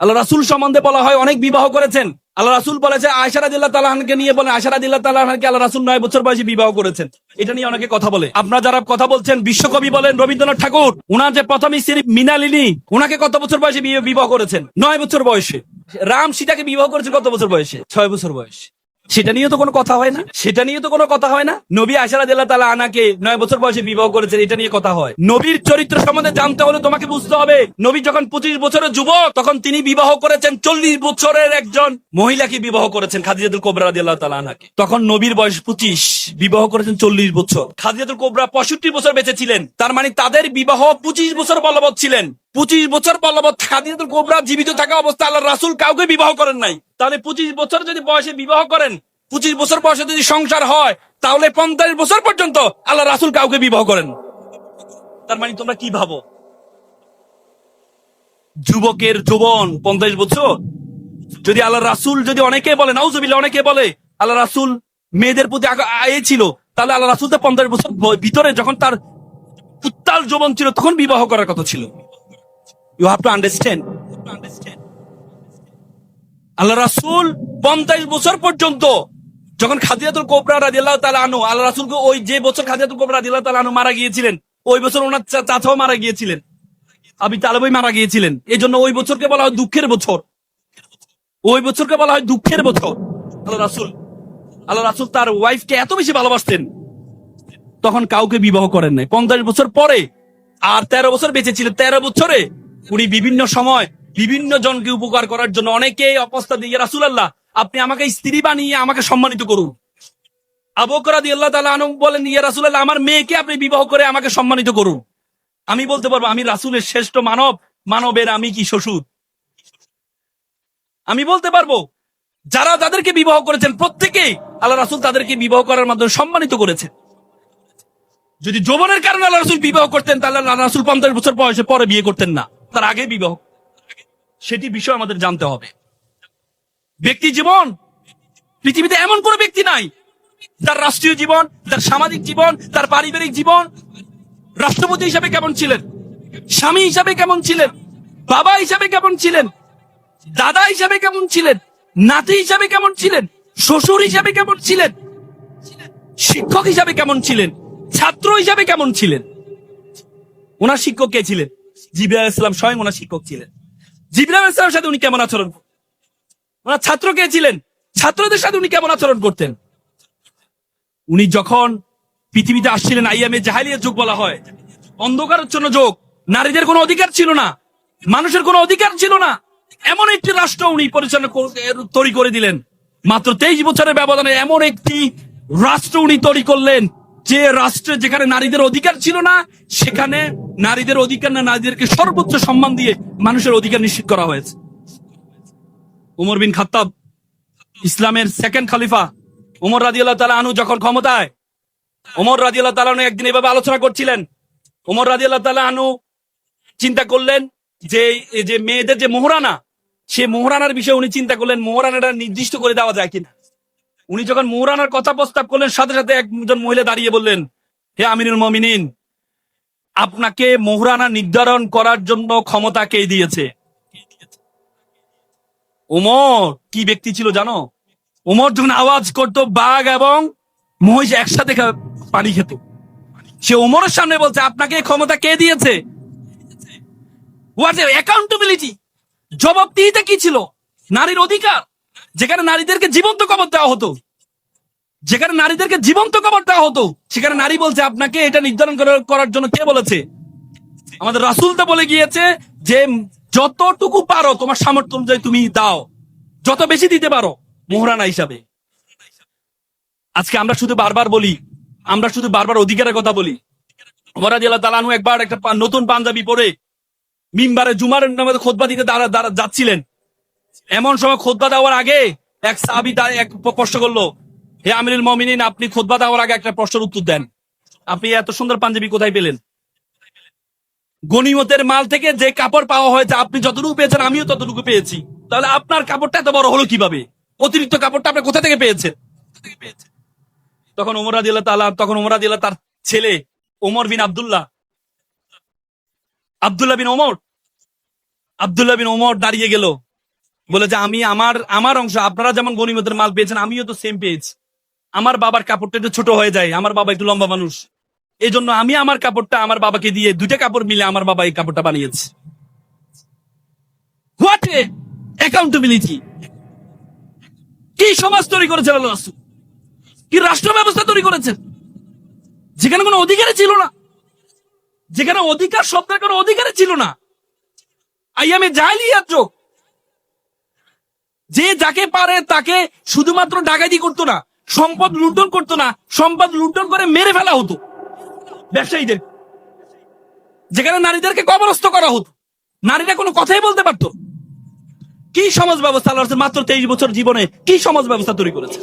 আল্লাহ রাসূল সম্বন্ধে বলা হয় অনেক বিবাহ করেছেন। আল্লাহ রাসূল বলেছে আয়েশা রাদিয়াল্লাহু তাআলা আনহাকে নিয়ে বলেন, আয়েশা রাদিয়াল্লাহু তাআলা আনহাকে আল্লাহ রাসূল 9 বছর বয়সে বিবাহ করেছেন। এটা নিয়ে অনেকে কথা বলে। আপনারা যারা কথা বলছেন, বিশ্বকবি বলেন রবীন্দ্রনাথ ঠাকুর, উনার যে প্রথম স্ত্রী মৃণালিনী, উনাকে কত বছর বয়সে বিবাহ করেছেন? 9 বছর বয়সে। রাম সীতাকে বিবাহ করেছেন কত বছর বয়সে? 6 বছর বয়সে। সেটা নিয়ে তো কোনো কথা হয় না, সেটা নিয়ে তো কোনো কথা হয় না। নবী আয়েশা রাদিয়াল্লাহু তাআলা আনহাকে 9 বছর বয়সে বিবাহ করেছেন, এটা নিয়ে কথা হয়। নবীর চরিত্র সম্বন্ধে জানতে হলে তোমাকে বুঝতে হবে, নবী যখন 25 বছরের যুবক, তখন তিনি বিবাহ করেছেন 40 বছরের একজন মহিলাকে বিবাহ করেছেন, খাদিজাতুল কুবরা রাদিয়াল্লাহু তাআলা আনহাকে। তখন নবীর বয়স 25, বিবাহ করেছেন 40 বছর। খাদিজাতুল কুবরা 65 বছর বেঁচে ছিলেন, তার মানে তাদের বিবাহ 25 বছর বলবৎ ছিলেন। 25 বছর বলবৎ খাদিজাতুল কুবরা জীবিত থাকা অবস্থায় আল্লাহর রাসূল কাউকে বিবাহ করেন নাই। তাহলে 25 বছর যদি বয়সে বিবাহ করেন, 25 বছর বয়সে যদি সংসার হয়, তাহলে 50 বছর পর্যন্ত আল্লাহ রাসূল কাউকে বিবাহ করেন। তার মানে তোমরা কি ভাবো? যুবকের যৌবন 50 বছর। যদি আল্লাহ রাসূল, যদি অনেকে বলে, নাউজুবিল্লাহ, অনেকে বলে আল্লাহ রাসূল মেয়েদের প্রতি আগে ছিল, তাহলে আল্লাহ রাসূল তো 50 বছর ভিতরে যখন তার উত্তাল যৌবন ছিল, তখন বিবাহ করার কথা ছিল। You have to understand. আল্লাহ রাসূল 50 বছর পর্যন্ত, যখন খাদিজাতুল কুবরা রাদিয়াল্লাহু তাআলা আনহু, আল্লাহ রাসূলকে ওই যে বছর খাদিজাতুল কুবরা রাদিয়াল্লাহু তাআলা আনহু মারা গিয়েছিলেন, ওই বছর ওনার চাচাও মারা গিয়েছিলেন, আবু তালেবই মারা গিয়েছিলেন। এই জন্য ওই বছরকে বলা হয় দুঃখের বছর। ওই বছরকে বলা হয় দুঃখের বছর। আল্লাহ রাসূল তার ওয়াইফকে এত বেশি ভালোবাসতেন, তখন কাউকে বিবাহ করেন নাই। 50 বছর পরে আর 13 বছর বেঁচে ছিলেন। 13 বছরে উনি বিভিন্ন সময় বিভিন্ন জনকে উপকার করার জন্য অনেকে অবস্থা দিয়ে, রাসূলুল্লাহ আপনি আমাকে স্ত্রী বানিয়ে আমাকে সম্মানিত করুন। আবু বকর রাদিয়াল্লাহু তাআলা আনহু বলেন, ইয়া রাসূলুল্লাহ আমার মেয়েকে আপনি বিবাহ করে আমাকে সম্মানিত করুন। আমি বলতে পারবো আমি রাসূলের শ্রেষ্ঠ মানব, মানবের আমি কি শ্বশুর? আমি বলতে পারবো যারা যাদেরকে বিবাহ করেছেন প্রত্যেকেই আল্লাহ রাসূল তাদেরকে বিবাহ করার মাধ্যমে সম্মানিত করেছেন। যদি যৌবনের কারণে আল্লাহ রাসূল বিবাহ করতেন, তাহলে আল্লাহ রাসূল 50 বছর বয়সে পরে বিয়ে করতেন না, তার আগে বিবাহ। সেটি বিষয় আমাদের জানতে হবে। ব্যক্তি জীবন, পৃথিবীতে এমন কোন ব্যক্তি নাই তার রাষ্ট্রীয় জীবন, তার সামাজিক জীবন, তার পারিবারিক জীবন, রাষ্ট্রপতি হিসাবে কেমন ছিলেন, স্বামী হিসাবে কেমন ছিলেন, বাবা হিসাবে কেমন ছিলেন, দাদা হিসাবে কেমন ছিলেন, নাতি হিসাবে কেমন ছিলেন, শ্বশুর হিসাবে কেমন ছিলেন, শিক্ষক হিসাবে কেমন ছিলেন, ছাত্র হিসাবে কেমন ছিলেন। ওনার শিক্ষক কে ছিলেন? জিবরাইল আলাইহিস সালাম স্বয়ং ওনার শিক্ষক ছিলেন। জিবরাইল আলাইহিস সালামের সাথে উনি কেমন আচরণ করতেন? ওনার ছাত্র কে ছিলেন? ছাত্রদের সাথে উনি কেমন আচরণ করতেন? উনি যখন পৃথিবীতে আসছিলেন, আইয়ামে জাহেলিয়াত যুগ বলা হয়, অন্ধকারাচ্ছন্ন যুগ, নারীদের কোনো অধিকার ছিল না, মানুষের কোনো অধিকার ছিল না, এমন একটি রাষ্ট্র উনি পরিচালনা তৈরি করে দিলেন। মাত্র 23 বছরের ব্যবধানে এমন একটি রাষ্ট্র উনি তৈরি করলেন, যে রাষ্ট্রে যেখানে নারীদের অধিকার ছিল না, সেখানে নারীদের অধিকার না, নারীদেরকে সর্বোচ্চ সম্মান দিয়ে মানুষের অধিকার নিশ্চিত করা হয়েছে। উমর বিন খাত্তাব, ইসলামের সেকেন্ড খলিফা, উমর রাদিয়াল্লাহু তাআলা আনহু যখন ক্ষমতায়, উমর রাদিয়াল্লাহু তাআলা আনহু একদিন এভাবে আলোচনা করছিলেন। উমর রাদিয়াল্লাহু তাআলা আনহু চিন্তা করলেন যে এই যে মেয়েদের যে মোহরানা, সে মোহরানার বিষয়ে উনি চিন্তা করলেন মোহরানাটা নির্দিষ্ট করে দেওয়া যায় কিনা। উনি যখন মোহরানার কথা প্রস্তাব করলেন, সাথে সাথে একজন মহিলা দাঁড়িয়ে বললেন, হে আমিরুল মুমিনিন, আপনাকে মোহরানা নির্ধারণ করার জন্য ক্ষমতা কে দিয়েছে? উমর কি ব্যক্তি ছিল জানো? উমর যখন আওয়াজ করতো, বাঘ এবং মহিষ একসাথে পানি খেত। সে উমরের সামনে বলছে, আপনাকে ক্ষমতা কে দিয়েছে? হোয়াট অ্যাকাউন্টেবিলিটি, জবাবদিহিতা কি ছিল? নারীর অধিকার, যেখানে নারীদেরকে জীবন্ত কবর দেওয়া হতো, যেখানে নারীদেরকে জীবন্ত কবর দেওয়া হতো, সেখানে নারী বলছে আপনাকে এটা নির্ধারণ করার জন্য কে বলেছে? আমাদের রাসূল তো বলে গিয়েছে যে যতটুকু পারো তোমার সামর্থ্য অনুযায়ী তুমি দাও, যত বেশি দিতে পারো মোহরানা হিসাবে। আজকে আমরা শুধু বারবার বলি, আমরা শুধু বারবার অধিকারের কথা বলি। ওমর রাদিয়াল্লাহু তাআলা আনহু একবার একটা নতুন পাঞ্জাবি পরে মিম্বারে জুমার নামাজে খুতবা দিতে যাচ্ছিলেন। এমন সময় খুতবা দেওয়ার আগে এক সাহাবী এক প্রশ্ন করলো, হে আমিরুল মুমিনিন, আপনি খুতবা দেওয়ার আগে একটা প্রশ্নের উত্তর দেন, আপনি এত সুন্দর পাঞ্জাবি কোথায় পেলেন? গনিমতের মাল থেকে যে কাপড় পাওয়া হয়েছে, আপনি যতটুকু পেয়েছেন আমিও ততটুকু পেয়েছি, তাহলে আপনার কাপড়টা এত বড় হলো কিভাবে? অতিরিক্ত কাপড়টা আপনি কোথা থেকে পেয়েছেন? তখন ওমর রাদিয়াল্লাহু তাআলা, তার ছেলে ওমর বিন আব্দুল্লাহ বিন ওমর দাঁড়িয়ে গেল। বলে যে আমি আমার আমার অংশ, আপনারা যেমন গনিমতের মাল পেয়েছেন আমিও তো সেম পেয়েছি। আমার বাবার কাপড়টা একটু ছোট হয়ে যায়, আমার বাবা একটু লম্বা মানুষ, এই জন্য আমি আমার কাপড়টা আমার বাবাকে দিয়ে দুইটা কাপড় মিলে আমার বাবা এই কাপড়টা বানিয়েছে। What a accountability! কি সমাজ তৈরি করেছেন আল্লাহ রাসূল, কি রাষ্ট্র ব্যবস্থা তৈরি করেছেন যেখানে কোনো অধিকারই ছিল না, যেখানে অধিকার শব্দের কোনো অধিকারই ছিল না। আইয়ামে জাহেলিয়াত যুগ, যে যাকে পারে তাকে শুধুমাত্র ডাকাতি করতো না, সম্পদ লুণ্ঠন করতো না, সম্পদ লুণ্ঠন করে মেরে ফেলা হতো ব্যবসায়ীদের, যেখানে নারীদেরকে কবরস্থ করা হতো, নারীরা কোনো কথাই বলতে পারতো। কি সমাজ ব্যবস্থা আল্লাহ রাসূল মাত্র 23 বছর জীবনে কি সমাজ ব্যবস্থা তৈরি করেছে।